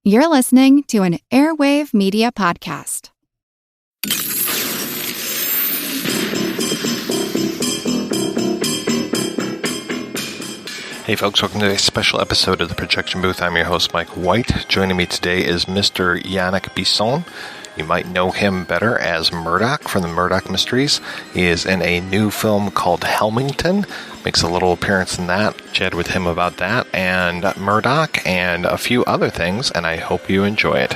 You're listening to an Airwave Media Podcast. Hey folks, welcome to a special episode of The Projection Booth. I'm your host, Mike White. Joining me today is Mr. Yannick Billson. You might know him better as Murdoch from the Murdoch Mysteries. He is in a new film called Hellmington. Makes a little appearance in that. Chat with him about that and Murdoch and a few other things, and I hope you enjoy it.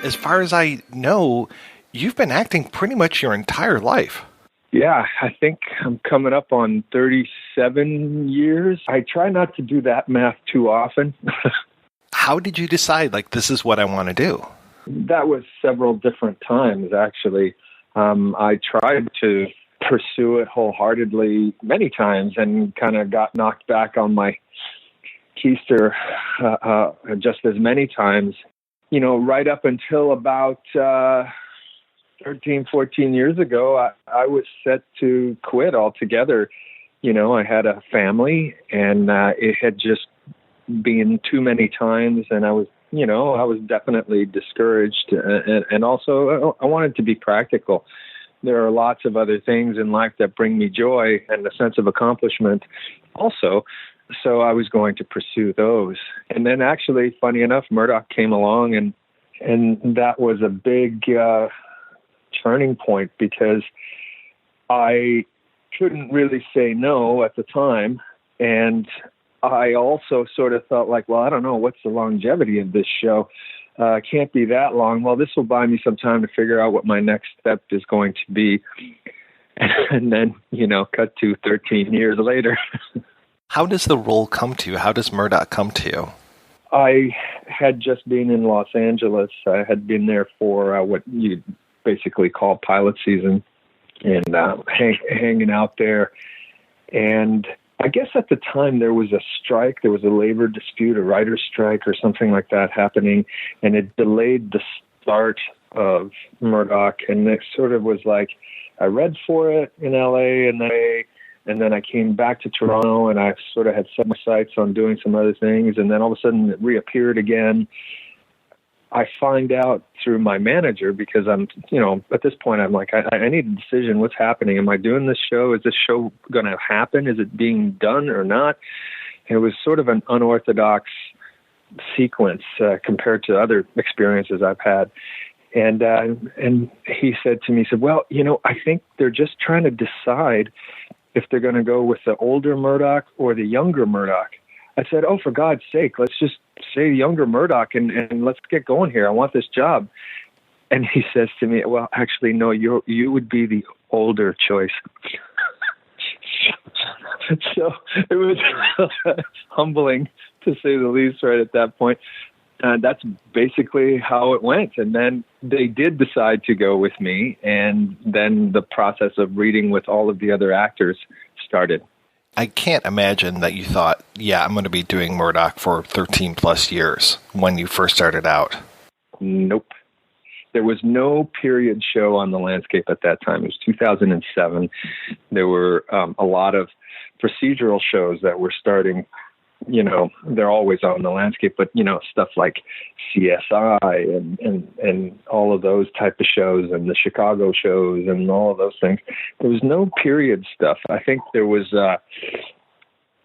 As far as I know, you've been acting pretty much your entire life. Yeah, I think I'm coming up on 37 years. I try not to do that math too often. How did you decide, this is what I want to do? That was several different times, actually. I tried to pursue it wholeheartedly many times and kind of got knocked back on my keister just as many times. You know, right up until about 13, 14 years ago, I was set to quit altogether. You know, I had a family and it had just been too many times, and I was definitely discouraged. And also, I wanted to be practical. There are lots of other things in life that bring me joy and a sense of accomplishment also. So I was going to pursue those. And then actually, funny enough, Murdoch came along, and that was a big turning point because I couldn't really say no at the time. And I also sort of thought well, I don't know, what's the longevity of this show? Can't be that long. Well, this will buy me some time to figure out what my next step is going to be. And then, cut to 13 years later. How does the role come to you? How does Murdoch come to you? I had just been in Los Angeles. I had been there for what you basically call pilot season, and hanging out there. And I guess at the time there was a strike. There was a labor dispute, a writer's strike or something like that happening, and it delayed the start of Murdoch. And it sort of was I read for it in LA, and then I came back to Toronto, and I sort of had set my sights on doing some other things, and then all of a sudden it reappeared again. I find out through my manager, because I'm, at this point I'm I need a decision. What's happening? Am I doing this show? Is this show going to happen? Is it being done or not? And it was sort of an unorthodox sequence compared to other experiences I've had. And he said to me, well, I think they're just trying to decide if they're going to go with the older Murdoch or the younger Murdoch. I said, oh, for God's sake, let's just say younger Murdoch and let's get going here. I want this job. And he says to me, well, actually, no, you would be the older choice. So it was humbling, to say the least, right at that point. That's basically how it went. And then they did decide to go with me. And then the process of reading with all of the other actors started. I can't imagine that you thought, I'm going to be doing Murdoch for 13 plus years when you first started out. Nope. There was no period show on the landscape at that time. It was 2007. There were a lot of procedural shows that were starting. They're always on the landscape, but, stuff like CSI and all of those type of shows, and the Chicago shows and all of those things. There was no period stuff. I think there was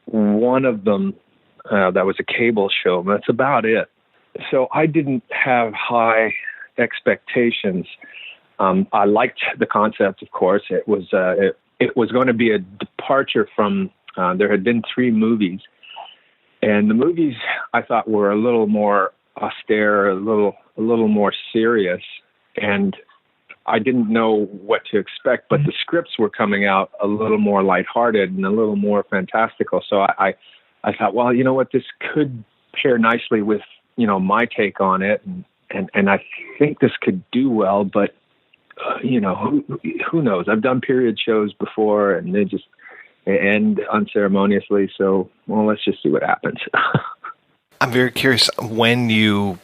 one of them that was a cable show, but that's about it. So I didn't have high expectations. I liked the concept, of course. It was going to be a departure from, there had been 3 movies. And the movies, I thought, were a little more austere, a little more serious, and I didn't know what to expect. But the scripts were coming out a little more lighthearted and a little more fantastical. So I thought, well, you know what, this could pair nicely with my take on it, and I think this could do well. But who knows? I've done period shows before, and they just end unceremoniously. So, well, let's just see what happens. I'm very curious when you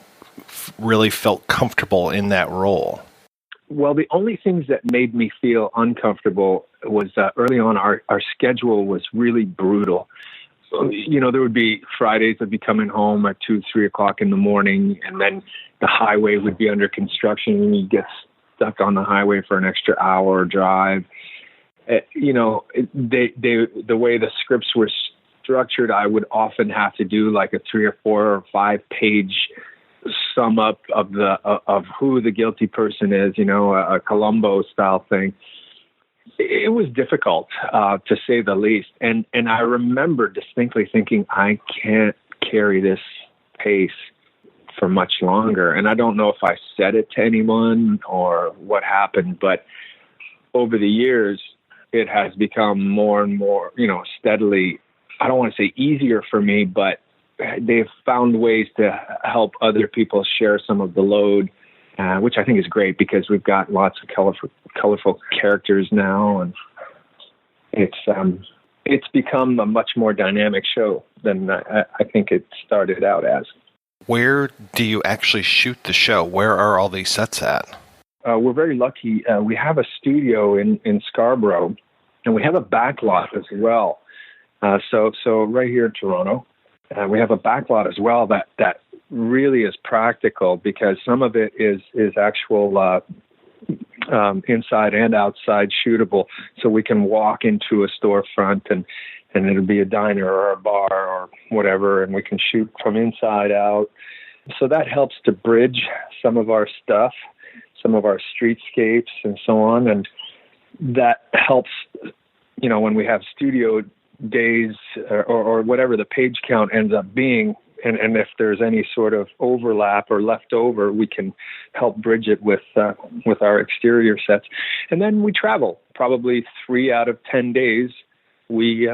really felt comfortable in that role. Well, the only things that made me feel uncomfortable was early on, our schedule was really brutal. there would be Fridays I'd be coming home at 2, 3 o'clock in the morning, and then the highway would be under construction, and you'd get stuck on the highway for an extra hour drive. The way the scripts were structured, I would often have to do like a 3 or 4 or 5 page sum up of who the guilty person is, a Columbo style thing. It was difficult, to say the least. And I remember distinctly thinking, I can't carry this pace for much longer. And I don't know if I said it to anyone or what happened, but over the years, it has become more and more, steadily, I don't want to say easier for me, but they've found ways to help other people share some of the load, which I think is great because we've got lots of colorful characters now, and it's become a much more dynamic show than I think it started out as. Where do you actually shoot the show? Where are all these sets at? We're very lucky. We have a studio in Scarborough, and we have a backlot as well. So right here in Toronto, we have a backlot as well that really is practical because some of it is actual inside and outside shootable. So we can walk into a storefront and it'll be a diner or a bar or whatever, and we can shoot from inside out. So that helps to bridge some of our stuff, some of our streetscapes and so on. And that helps, when we have studio days or whatever the page count ends up being, and if there's any sort of overlap or leftover, we can help bridge it with our exterior sets. And then we travel. Probably 3 out of 10 days, we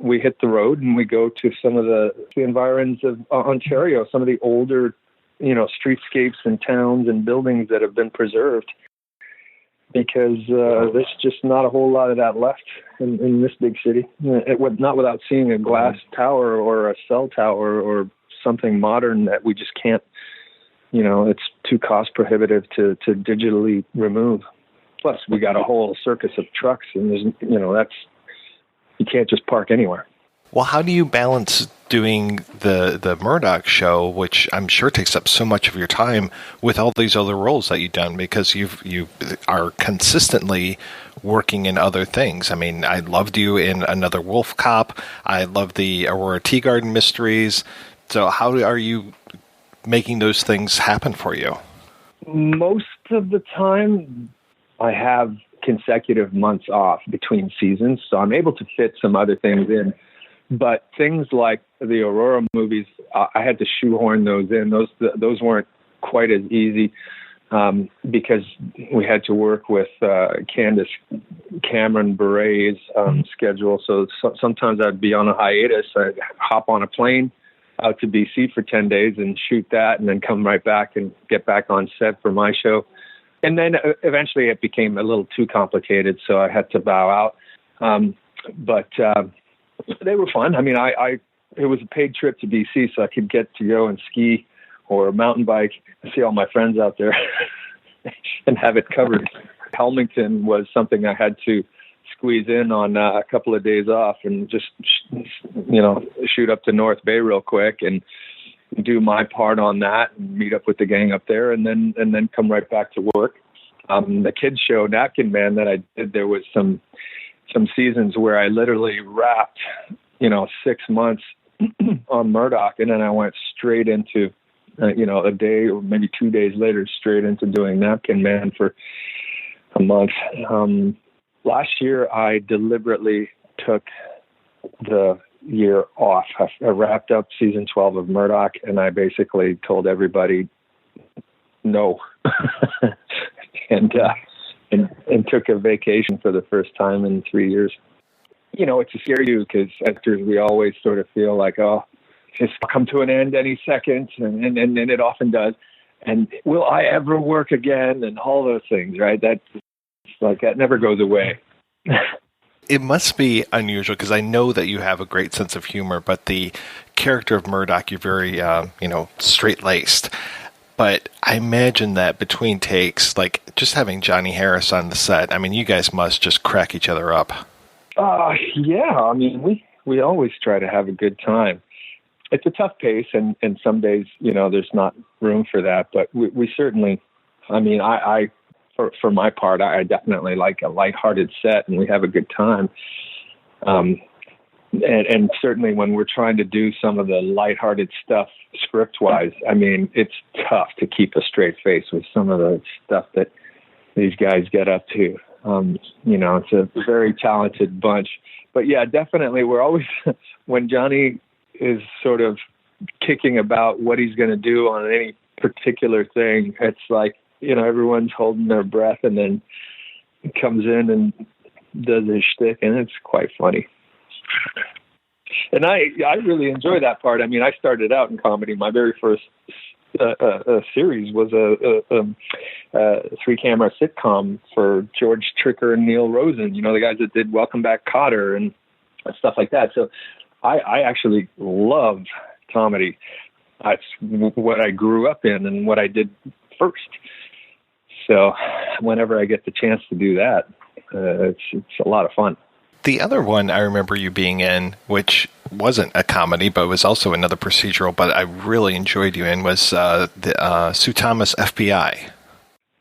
hit the road and we go to some of the environs of Ontario, some of the older, streetscapes and towns and buildings that have been preserved, because there's just not a whole lot of that left in this big city. Not without seeing a glass tower or a cell tower or something modern that we just can't, it's too cost prohibitive to digitally remove. Plus, we got a whole circus of trucks, and there's, you can't just park anywhere. Well, how do you balance doing the Murdoch show, which I'm sure takes up so much of your time, with all these other roles that you've done? Because you are consistently working in other things. I mean, I loved you in Another Wolf Cop. I love the Aurora Tea Garden Mysteries. So how are you making those things happen for you? Most of the time, I have consecutive months off between seasons, so I'm able to fit some other things in. But things like the Aurora movies, I had to shoehorn those in. Those weren't quite as easy because we had to work with Candace Cameron Bure's schedule. So sometimes I'd be on a hiatus. I'd hop on a plane out to BC for 10 days and shoot that, and then come right back and get back on set for my show. And then eventually it became a little too complicated, so I had to bow out. But they were fun. I mean, it was a paid trip to BC, so I could get to go and ski or mountain bike and see all my friends out there and have it covered. Hellmington was something I had to squeeze in on a couple of days off and just, shoot up to North Bay real quick and do my part on that and meet up with the gang up there and then come right back to work. The kids show Napkin Man that I did, there was some seasons where I literally wrapped, 6 months on Murdoch, and then I went straight into, a day or maybe 2 days later, straight into doing Napkin Man for a month. Last year, I deliberately took the year off. I wrapped up season 12 of Murdoch, and I basically told everybody no, and took a vacation for the first time in 3 years. It's a scary you because actors, we always sort of feel like, oh, it's come to an end any second, and it often does. And will I ever work again? And all those things, right? That never goes away. It must be unusual because I know that you have a great sense of humor, but the character of Murdoch, you're very, straight-laced. But I imagine that between takes, like just having Johnny Harris on the set, I mean, you guys must just crack each other up. Yeah. I mean, we always try to have a good time. It's a tough pace, and some days, there's not room for that. But we certainly, I for my part, I definitely like a lighthearted set, and we have a good time. And certainly when we're trying to do some of the lighthearted stuff script-wise, it's tough to keep a straight face with some of the stuff that these guys get up to. It's a very talented bunch. But yeah, definitely we're always, when Johnny is sort of kicking about what he's going to do on any particular thing, it's like, everyone's holding their breath, and then he comes in and does his shtick, and it's quite funny. And I really enjoy that part. I started out in comedy. My very first series was a 3-camera sitcom for George Tricker and Neil Rosen, the guys that did Welcome Back, Kotter and stuff like that. So I actually love comedy. That's what I grew up in and what I did first. So whenever I get the chance to do that, it's a lot of fun. The other one I remember you being in, which wasn't a comedy, but was also another procedural, but I really enjoyed you in, was the Sue Thomas FBI.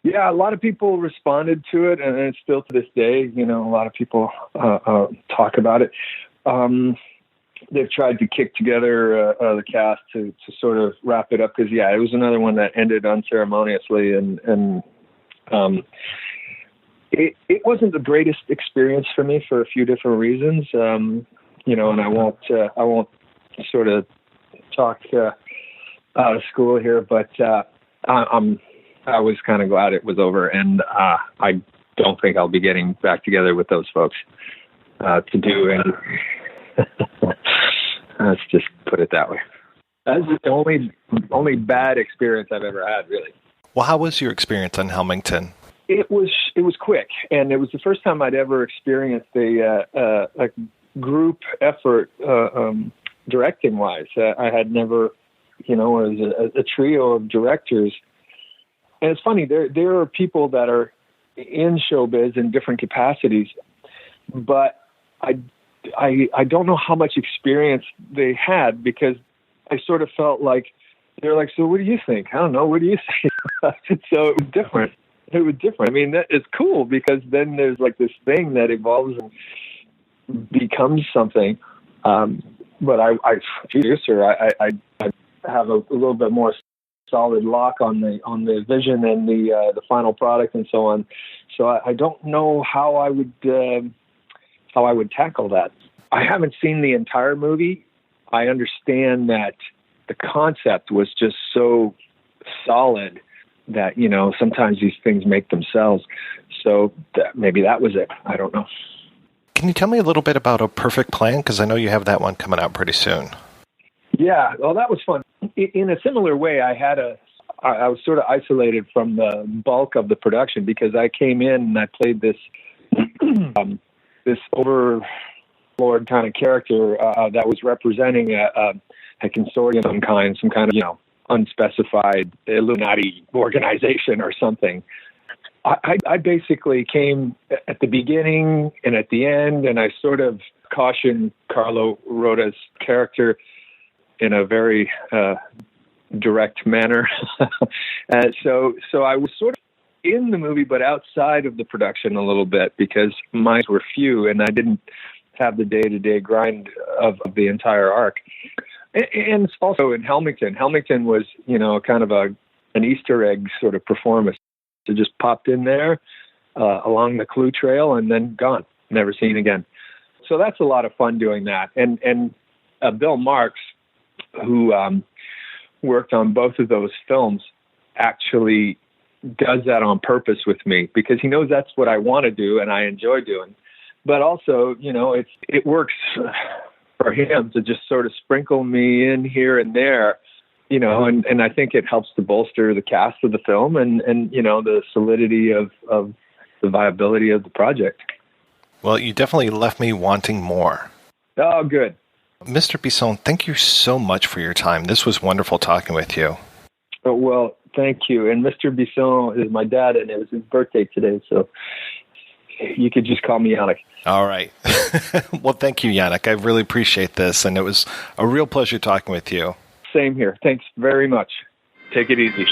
Yeah, a lot of people responded to it, and it's still to this day, a lot of people talk about it. They've tried to kick together the cast to sort of wrap it up, because, it was another one that ended unceremoniously, and it wasn't the greatest experience for me for a few different reasons, and I won't sort of talk out of school here, but I was kind of glad it was over, and I don't think I'll be getting back together with those folks to do any. Let's just put it that way. That's the only bad experience I've ever had, really. Well, how was your experience on Hellmington? It was quick, and it was the first time I'd ever experienced a group effort directing wise. I had never, as a trio of directors. And it's funny, there are people that are in showbiz in different capacities, but I don't know how much experience they had, because I sort of felt like they're like, so what do you think? I don't know. What do you think? So it was different. That is cool, because then there's like this thing that evolves and becomes something. But I have a little bit more solid lock on the vision and the final product and so on. So I don't know how I would tackle that. I haven't seen the entire movie. I understand that the concept was just so solid that, sometimes these things make themselves. So maybe that was it. I don't know. Can you tell me a little bit about A Perfect Plan? Because I know you have that one coming out pretty soon. Yeah, well, that was fun. In a similar way, I was sort of isolated from the bulk of the production, because I came in and I played this this overlord kind of character that was representing a consortium of some kind of, unspecified Illuminati organization or something. I basically came at the beginning and at the end, and I sort of cautioned Carlo Roda's character in a very direct manner. And so I was sort of in the movie, but outside of the production a little bit, because mine were few and I didn't have the day-to-day grind of the entire arc. And also in Hellmington. Hellmington was, kind of an Easter egg sort of performance. It just popped in there along the Clue Trail and then gone, never seen again. So that's a lot of fun doing that. And Bill Marks, who worked on both of those films, actually does that on purpose with me, because he knows that's what I want to do and I enjoy doing. But also, it works for him to just sort of sprinkle me in here and there, and I think it helps to bolster the cast of the film and the solidity of the viability of the project. Well, you definitely left me wanting more. Oh, good. Mr. Bisson, thank you so much for your time. This was wonderful talking with you. Oh, well, thank you. And Mr. Bisson is my dad, and it was his birthday today, so You could just call me Yannick. All right. Well, thank you, Yannick. I really appreciate this, and it was a real pleasure talking with you. Same here. Thanks very much. Take it easy.